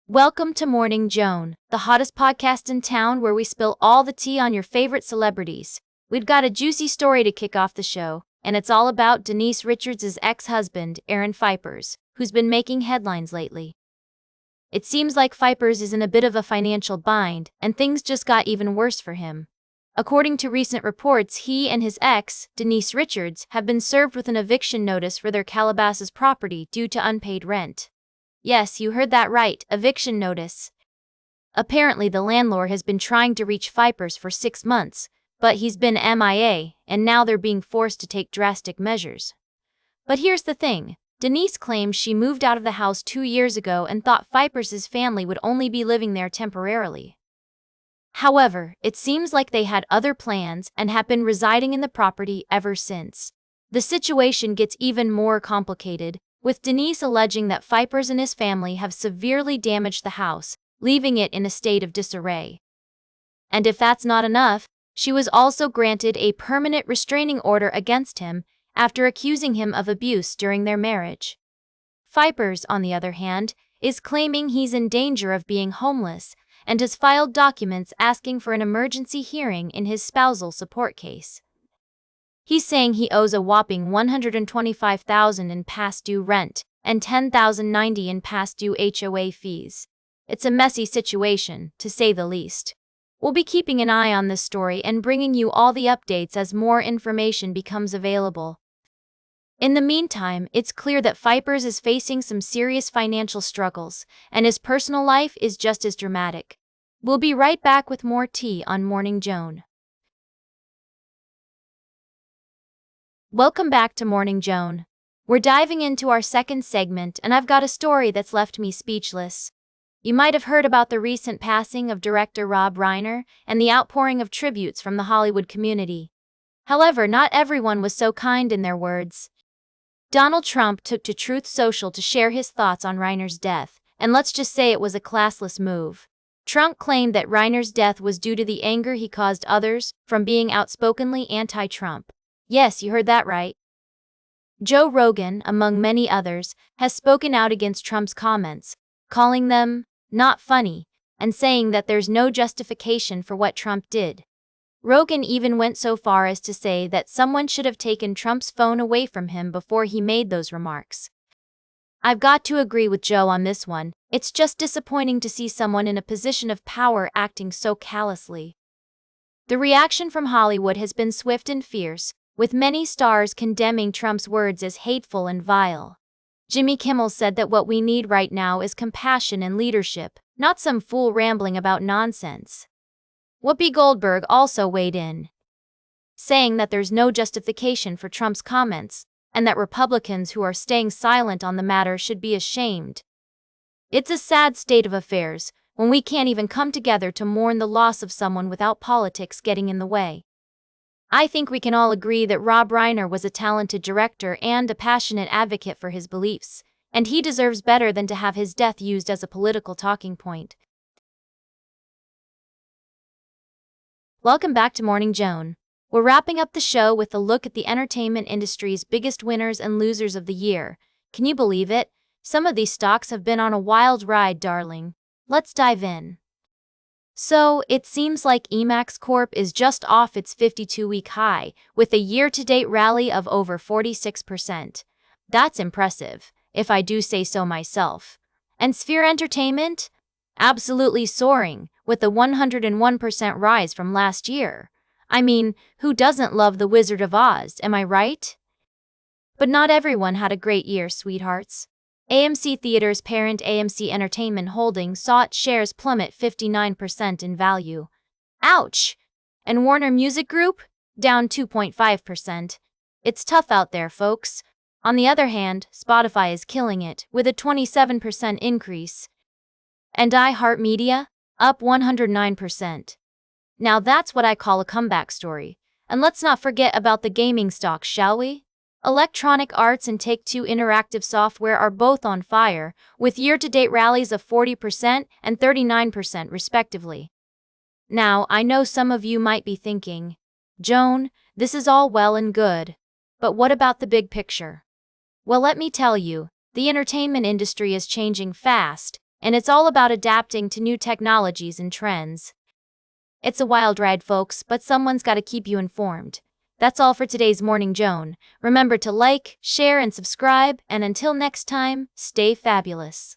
Welcome to Morning Joan, the hottest podcast in town where we spill all the tea on your favorite celebrities. We've got a juicy story to kick off the show, and it's all about Denise Richards' ex-husband, Aaron Pfeifers, who's been making headlines lately. It seems like Pfeifers is in a bit of a financial bind, and things just got even worse for him. According to recent reports, he and his ex, Denise Richards, have been served with an eviction notice for their Calabasas property due to unpaid rent. Yes, you heard that right, eviction notice. Apparently the landlord has been trying to reach Pfeifers for 6 months, but he's been MIA, and now they're being forced to take drastic measures. But here's the thing, Denise claims she moved out of the house 2 years ago and thought Pfeifers' family would only be living there temporarily. However, it seems like they had other plans and have been residing in the property ever since. The situation gets even more complicated, with Denise alleging that Pfeifers and his family have severely damaged the house, leaving it in a state of disarray. And if that's not enough, she was also granted a permanent restraining order against him after accusing him of abuse during their marriage. Pfeifers, on the other hand, is claiming he's in danger of being homeless and has filed documents asking for an emergency hearing in his spousal support case. He's saying he owes a whopping $125,000 in past due rent and $10,090 in past due HOA fees. It's a messy situation, to say the least. We'll be keeping an eye on this story and bringing you all the updates as more information becomes available. In the meantime, it's clear that Pfeifers is facing some serious financial struggles, and his personal life is just as dramatic. We'll be right back with more tea on Morning Joan. Welcome back to Morning Joan. We're diving into our second segment, and I've got a story that's left me speechless. You might have heard about the recent passing of director Rob Reiner and the outpouring of tributes from the Hollywood community. However, not everyone was so kind in their words. Donald Trump took to Truth Social to share his thoughts on Reiner's death, and let's just say it was a classless move. Trump claimed that Reiner's death was due to the anger he caused others from being outspokenly anti-Trump. Yes, you heard that right. Joe Rogan, among many others, has spoken out against Trump's comments, calling them not funny, and saying that there's no justification for what Trump did. Rogan even went so far as to say that someone should have taken Trump's phone away from him before he made those remarks. I've got to agree with Joe on this one. It's just disappointing to see someone in a position of power acting so callously. The reaction from Hollywood has been swift and fierce, with many stars condemning Trump's words as hateful and vile. Jimmy Kimmel said that what we need right now is compassion and leadership, not some fool rambling about nonsense. Whoopi Goldberg also weighed in, saying that there's no justification for Trump's comments, and that Republicans who are staying silent on the matter should be ashamed. It's a sad state of affairs, when we can't even come together to mourn the loss of someone without politics getting in the way. I think we can all agree that Rob Reiner was a talented director and a passionate advocate for his beliefs, and he deserves better than to have his death used as a political talking point. Welcome back to Morning Joan. We're wrapping up the show with a look at the entertainment industry's biggest winners and losers of the year. Can you believe it? Some of these stocks have been on a wild ride, darling. Let's dive in. So, it seems like Emax Corp is just off its 52-week high, with a year-to-date rally of over 46%. That's impressive, if I do say so myself. And Sphere Entertainment? Absolutely soaring, with a 101% rise from last year. I mean, who doesn't love The Wizard of Oz, am I right? But not everyone had a great year, sweethearts. AMC Theatres' parent AMC Entertainment Holdings saw its shares plummet 59% in value. Ouch! And Warner Music Group? Down 2.5%. It's tough out there, folks. On the other hand, Spotify is killing it, with a 27% increase. And iHeartMedia? Up 109%. Now that's what I call a comeback story. And let's not forget about the gaming stocks, shall we? Electronic Arts and Take-Two Interactive Software are both on fire, with year-to-date rallies of 40% and 39% respectively. Now, I know some of you might be thinking, Joan, this is all well and good, but what about the big picture? Well, let me tell you, the entertainment industry is changing fast, and it's all about adapting to new technologies and trends. It's a wild ride, folks, but someone's got to keep you informed. That's all for today's Morning Joan. Remember to like, share, and subscribe, and until next time, stay fabulous.